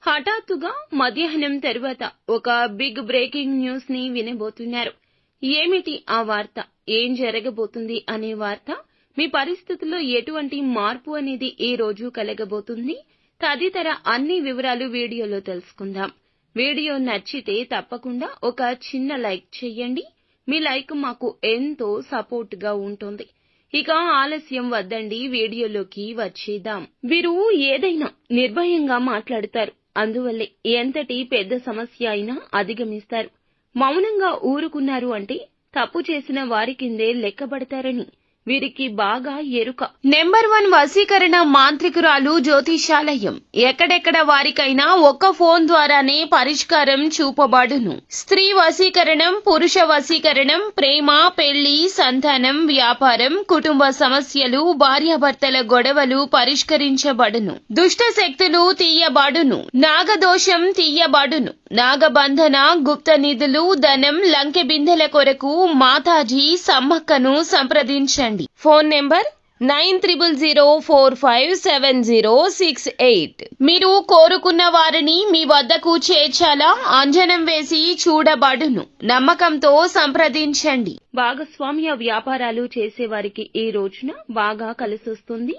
హఠాత్తుగా మధ్యాహ్నం తర్వాత ఒక బిగ్ బ్రేకింగ్ న్యూస్ ని వినబోతున్నారు. ఏమిటి ఆ వార్త, ఏం జరగబోతుంది అనే వార్త, మీ పరిస్థితుల్లో ఎటువంటి మార్పు అనేది ఈ రోజు కలగబోతుంది, తదితర అన్ని వివరాలు వీడియోలో తెలుసుకుందాం. వీడియో నచ్చితే తప్పకుండా ఒక చిన్న లైక్ చేయండి. మీ లైక్ మాకు ఎంతో సపోర్ట్ గా ఉంటుంది. ఇక ఆలస్యం వద్దండి, వీడియోలోకి వచ్చేద్దాం. వీరు ఏదైనా నిర్భయంగా మాట్లాడతారు. అందువల్లే ఎంతటి పెద్ద సమస్య అయినా అధిగమిస్తారు. మౌనంగా ఊరుకున్నారు అంటే తప్పు చేసిన వారి కిందే లెక్కబడతారని వీరికి బాగా ఎరుక. నెంబర్ 1 వశీకరణ మాంత్రికురాలు జ్యోతిషాలయం. ఎక్కడెక్కడ వారికైనా ఒక్క ఫోన్ ద్వారానే పరిష్కారం చూపబడును. స్త్రీ వశీకరణం, పురుష వశీకరణం, ప్రేమ, పెళ్లి, సంతానం, వ్యాపారం, కుటుంబ సమస్యలు, భార్యాభర్తల గొడవలు పరిష్కరించబడును. దుష్ట శక్తులు తీయబడును. నాగదోషం తీయబడును. నాగబంధన, గుప్త నిధులు, ధనం, లంకె బిందెల కొరకు మాతాజీ సమ్మక్కను సంప్రదించండి. Phone number 9000457068. మీరు కోరుకున్న వారిని మీ వద్దకు చేర్చాలా? అంజనం వేసి చూడబడును. నమ్మకంతో సంప్రదించండి. భాగస్వామ్య వ్యాపారాలు చేసేవారికి ఈ రోజున బాగా కలిసొస్తుంది.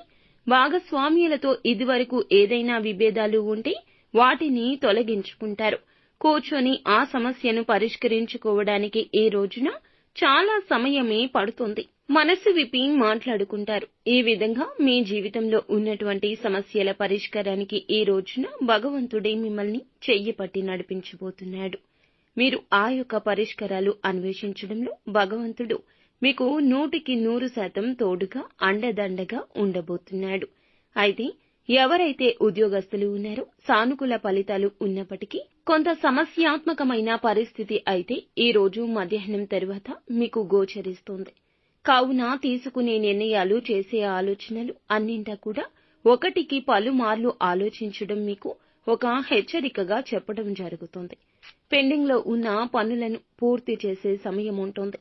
భాగస్వామ్యులతో ఇదివరకు ఏదైనా విభేదాలు ఉంటే వాటిని తొలగించుకుంటారు. కూర్చొని ఆ సమస్యను పరిష్కరించుకోవడానికి ఈ రోజున చాలా సమయమే పడుతుంది. మనసు విప్పి మాట్లాడుకుంటారు. ఈ విధంగా మీ జీవితంలో ఉన్నటువంటి సమస్యల పరిష్కారానికి ఈ రోజున భగవంతుడే మిమ్మల్ని చెయ్యి పట్టి నడిపించబోతున్నాడు. మీరు ఆ యొక్క పరిష్కారాలు అన్వేషించడంలో భగవంతుడు మీకు 100% తోడుగా అండదండగా ఉండబోతున్నాడు. అయితే ఎవరైతే ఉద్యోగస్తులు ఉన్నారో సానుకూల ఫలితాలు ఉన్నప్పటికీ కొంత సమస్యాత్మకమైన పరిస్థితి అయితే ఈ రోజు మధ్యాహ్నం తర్వాత మీకు గోచరిస్తుంది. కావున తీసుకునే నిర్ణయాలు, చేసే ఆలోచనలు అన్నింటా కూడా ఒకటికి పలుమార్లు ఆలోచించడం మీకు ఒక హెచ్చరికగా చెప్పడం జరుగుతుంది. పెండింగ్ లో ఉన్న పనులను పూర్తి చేసే సమయం ఉంటుంది.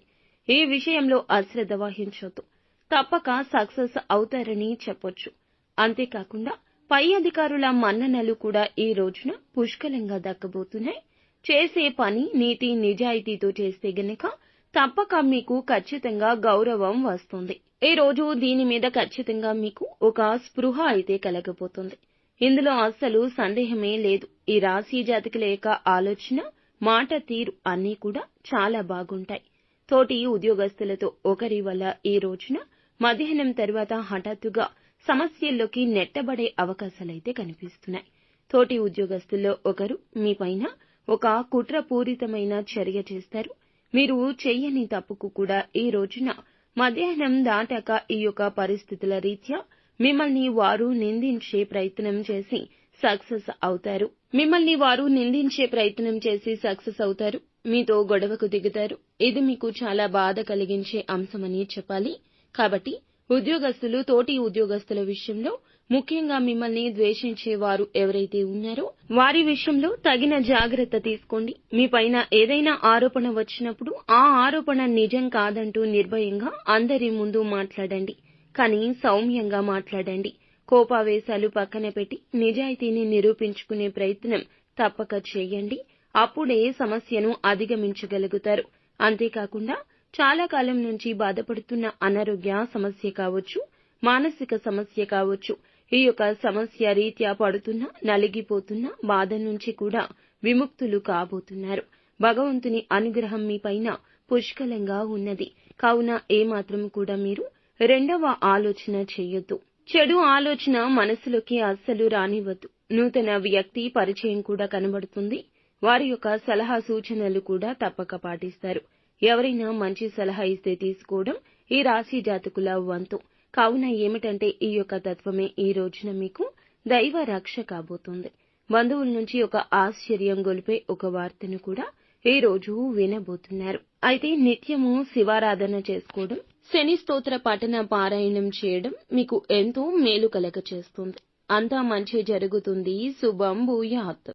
ఈ విషయంలో అశ్రద్ధ వహించొద్దు. తప్పక సక్సెస్ అవుతారని చెప్పొచ్చు. అంతేకాకుండా పై అధికారుల మన్ననలు కూడా ఈ రోజున పుష్కలంగా దక్కబోతున్నాయి. చేసే పని నీతి నిజాయితీతో చేస్తే గనక తప్పక మీకు ఖచ్చితంగా గౌరవం వస్తుంది. ఈ రోజు దీని మీద ఖచ్చితంగా మీకు ఒక స్పృహ అయితే కలగబోతుంది. ఇందులో అస్సలు సందేహమే లేదు. ఈ రాశి జాతకుల యొక్క ఆలోచన, మాట తీరు అన్నీ కూడా చాలా బాగుంటాయి. తోటి ఉద్యోగస్తులతో ఒకరి వల్ల ఈ రోజున మధ్యాహ్నం తర్వాత హఠాత్తుగా సమస్యల్లోకి నెట్టబడే అవకాశాలైతే కనిపిస్తున్నాయి. తోటి ఉద్యోగస్తుల్లో ఒకరు మీ పైన ఒక కుట్రపూరితమైన చర్య చేస్తారు. మీరు చెయ్యని తప్పుకు కూడా ఈ రోజున మధ్యాహ్నం దాటాక ఈ యొక్క పరిస్థితుల రీత్యా మిమ్మల్ని వారు నిందించే ప్రయత్నం చేసి సక్సెస్ అవుతారు. మీతో గొడవకు దిగుతారు. ఇది మీకు చాలా బాధ కలిగించే అంశమని చెప్పాలి. కాబట్టి ఉద్యోగస్తులు తోటి ఉద్యోగస్తుల విషయంలో ముఖ్యంగా మిమ్మల్ని ద్వేషించే వారు ఎవరైతే ఉన్నారో వారి విషయంలో తగిన జాగ్రత్త తీసుకోండి. మీ పైన ఏదైనా ఆరోపణ వచ్చినప్పుడు ఆ ఆరోపణ నిజం కాదంటూ నిర్భయంగా అందరి ముందు మాట్లాడండి. కానీ సౌమ్యంగా మాట్లాడండి. కోపావేశాలు పక్కన పెట్టి నిజాయితీని నిరూపించుకునే ప్రయత్నం తప్పక చేయండి. అప్పుడే సమస్యను అధిగమించగలుగుతారు. అంతేకాకుండా చాలా కాలం నుంచి బాధపడుతున్న అనారోగ్య సమస్య కావచ్చు, మానసిక సమస్య కావచ్చు, ఈ యొక్క సమస్య రీత్యా పడుతున్న, నలిగిపోతున్న బాధ నుంచి కూడా విముక్తులు కాబోతున్నారు. భగవంతుని అనుగ్రహం మీ పైన పుష్కలంగా ఉన్నది. కావున ఏమాత్రం కూడా మీరు రెండవ ఆలోచన చెయ్యొద్దు. చెడు ఆలోచన మనసులోకి అస్సలు రానివ్వద్దు. నూతన వ్యక్తి పరిచయం కూడా కనబడుతుంది. వారి యొక్క సలహా సూచనలు కూడా తప్పక పాటిస్తారు. ఎవరైనా మంచి సలహా ఇస్తే తీసుకోవడం ఈ రాశి జాతకుల వంతు. కావున ఏమిటంటే ఈ యొక్క తత్వమే ఈ రోజున మీకు దైవ రక్ష కాబోతుంది. బంధువుల నుంచి ఒక ఆశ్చర్యం గొలిపే ఒక వార్తను కూడా ఈ రోజు వినబోతున్నారు. అయితే నిత్యము శివారాధన చేసుకోవడం, శని స్తోత్ర పఠన పారాయణం చేయడం మీకు ఎంతో మేలు కలగ చేస్తుంది. అంతా మంచి జరుగుతుంది. శుభం భూయాత్.